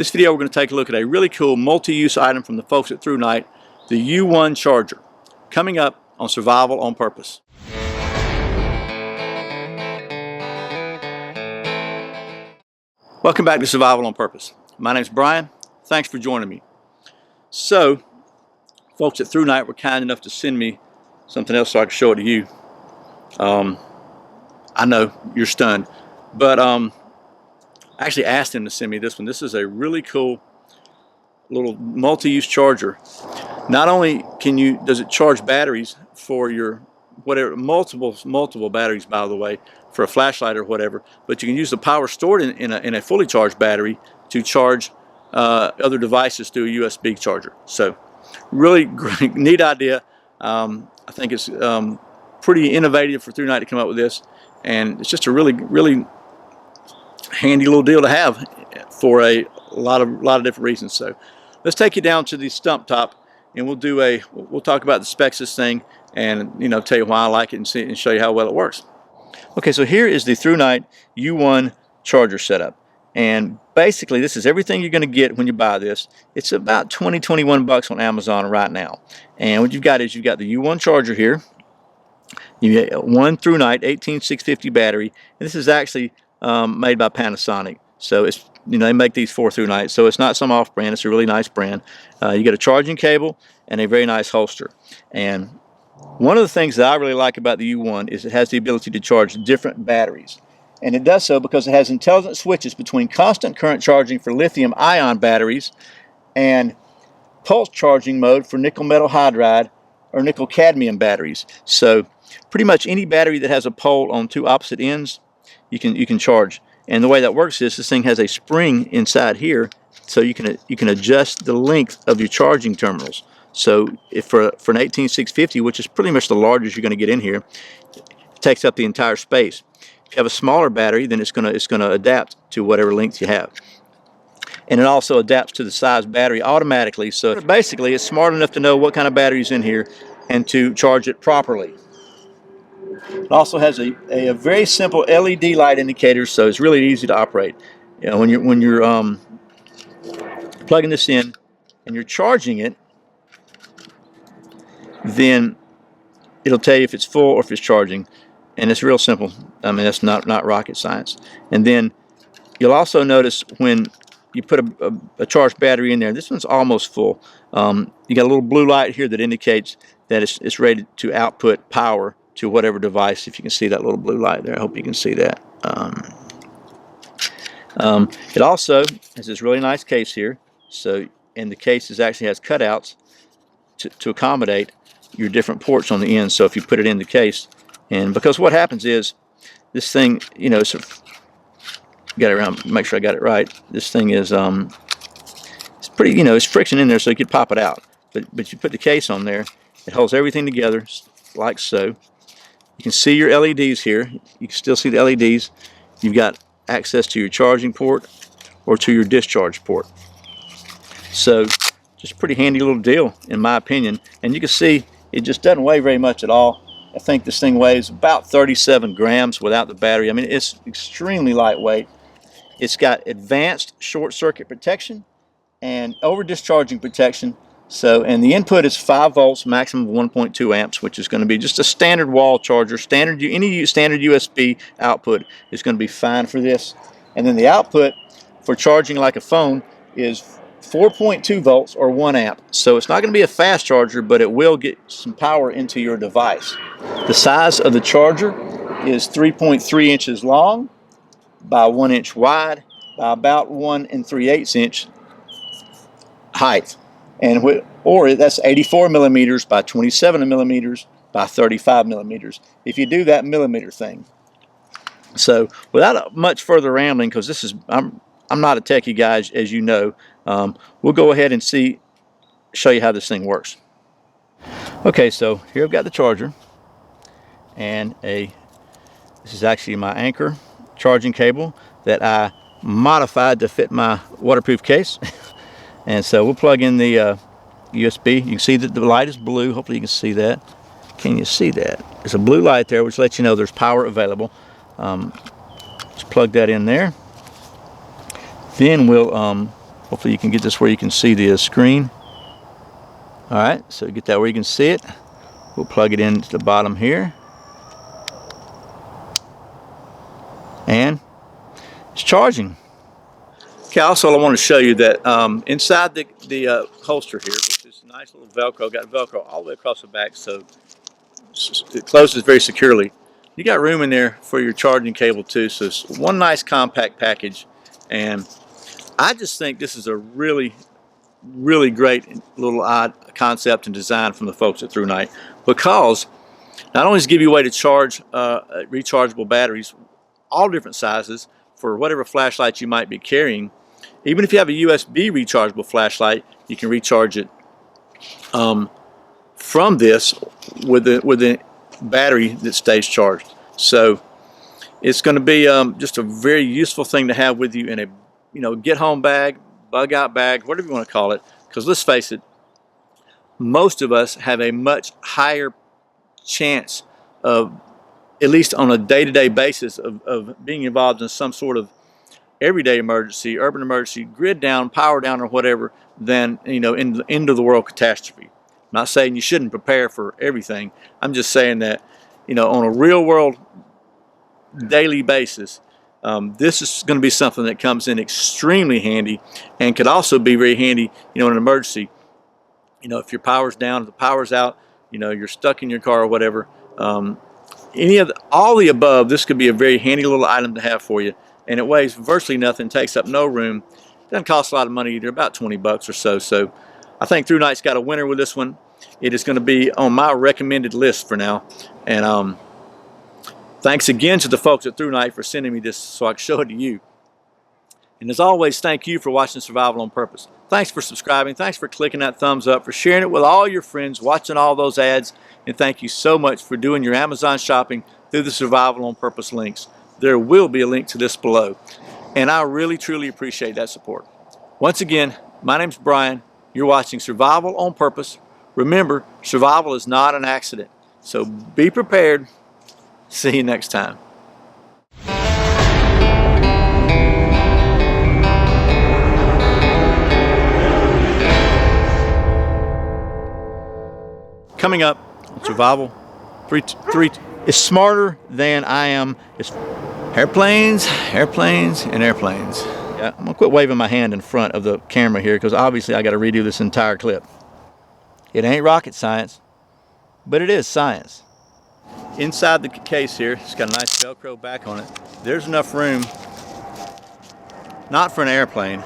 This video we're going to take a look at a really cool multi-use item from the folks at Thrunite, the U1 Charger, coming up on Survival on Purpose. Welcome back to Survival on Purpose. My name's Brian. Thanks for joining me. So, folks at Thrunite were kind enough to send me something else so I could show it to you. I know you're stunned, but I actually asked him to send me this one. This is a really cool little multi-use charger. Not only does it charge batteries for your whatever, multiple batteries, by the way, for a flashlight or whatever, but you can use the power stored in a fully charged battery to charge other devices through a USB charger. So really great, neat idea. I think it's pretty innovative for Thrunite to come up with this, and it's just a really handy little deal to have for a lot of different reasons. So let's take you down to the stump top, and we'll talk about the specs of this thing, and tell you why I like it and show you how well it works. Okay, so here is the Thrunite U1 Charger setup, and basically this is everything you're going to get when you buy this. It's about 21 bucks on Amazon right now, and what you've got is the U1 Charger here. You get one Thrunite 18650 battery, and this is actually made by Panasonic. So it's they make these for Thrunite, so it's not some off-brand. It's a really nice brand. You get a charging cable and a very nice holster. And one of the things that I really like about the U1 is it has the ability to charge different batteries. And it does so because it has intelligent switches between constant current charging for lithium-ion batteries and pulse charging mode for nickel metal hydride or nickel cadmium batteries. So pretty much any battery that has a pole on two opposite ends, you can charge. And the way that works is this thing has a spring inside here, so you can adjust the length of your charging terminals. So if for an 18650, which is pretty much the largest you're going to get in here, it takes up the entire space. If you have a smaller battery, then it's going to adapt to whatever length you have. And it also adapts to the size battery automatically. So basically, it's smart enough to know what kind of battery is in here and to charge it properly. It also has a very simple LED light indicator, so it's really easy to operate. When you're plugging this in and you're charging it, then it'll tell you if it's full or if it's charging, and it's real simple. I mean, that's not rocket science. And then you'll also notice when you put a charged battery in there, this one's almost full. You got a little blue light here that indicates that it's ready to output power to whatever device. If you can see that little blue light there, I hope you can see that. It also has this really nice case here. So, and the case actually has cutouts to accommodate your different ports on the end. So if you put it in the case, and because what happens is this thing, got it around, make sure I got it right. This thing is it's pretty, it's friction in there, so you could pop it out. But you put the case on there, it holds everything together like so. You can see your LEDs here. You can still see the LEDs. You've got access to your charging port or to your discharge port. So just a pretty handy little deal in my opinion. And you can see it just doesn't weigh very much at all. I think this thing weighs about 37 grams without the battery. I mean, it's extremely lightweight. It's got advanced short circuit protection and over discharging protection. So, and the input is 5 volts, maximum of 1.2 amps, which is going to be just a standard wall charger. Any standard USB output is going to be fine for this. And then the output for charging like a phone is 4.2 volts or 1 amp. So it's not going to be a fast charger, but it will get some power into your device. The size of the charger is 3.3 inches long by 1 inch wide by about 1 3/8 inch height. And that's 84 millimeters by 27 millimeters by 35 millimeters. If you do that millimeter thing. So without much further rambling, because I'm not a techie guy, as you know, we'll go ahead and show you how this thing works. Okay, so here I've got the charger, and this is actually my Anchor charging cable that I modified to fit my waterproof case. And so we'll plug in the USB. You can see that the light is blue. Hopefully you can see that. Can you see that? There's a blue light there which lets you know there's power available. Just plug that in there. Then we'll Hopefully you can get this where you can see the screen. All right, so get that where you can see it. We'll plug it into the bottom here. And it's charging. Okay, also I want to show you that inside the holster here, which is a nice little Velcro, got Velcro all the way across the back, so it closes very securely. You got room in there for your charging cable too, so it's one nice compact package. And I just think this is a really great little odd concept and design from the folks at Thrunite, because not only does it give you a way to charge rechargeable batteries, all different sizes for whatever flashlight you might be carrying. Even if you have a USB rechargeable flashlight, you can recharge it from this with the battery that stays charged. So it's going to be just a very useful thing to have with you in a get home bag, bug out bag, whatever you want to call it. Because let's face it, most of us have a much higher chance of, at least on a day-to-day basis, of being involved in some sort of everyday emergency, urban emergency, grid down, power down, or whatever, than in the end of the world catastrophe. I'm not saying you shouldn't prepare for everything. I'm just saying that on a real world daily basis, this is going to be something that comes in extremely handy, and could also be very handy in an emergency. If your power's down, if the power's out, you're stuck in your car or whatever. All the above, this could be a very handy little item to have for you, and it weighs virtually nothing, takes up no room, doesn't cost a lot of money either, about 20 bucks or so. So I think Thrunite's got a winner with this one. It is going to be on my recommended list for now. And thanks again to the folks at Thrunite for sending me this so I can show it to you. And as always, thank you for watching Survival on Purpose. Thanks for subscribing. Thanks for clicking that thumbs up, for sharing it with all your friends, watching all those ads. And thank you so much for doing your Amazon shopping through the Survival on Purpose links. There will be a link to this below. And I really, truly appreciate that support. Once again, my name's Brian. You're watching Survival on Purpose. Remember, survival is not an accident. So be prepared. See you next time. Coming up on Survival 3 is smarter than I am. It's airplanes, airplanes, and airplanes. Yeah, I'm gonna quit waving my hand in front of the camera here, because obviously I got to redo this entire clip. It ain't rocket science, but it is science. Inside the case here, it's got a nice Velcro back on it. There's enough room, not for an airplane,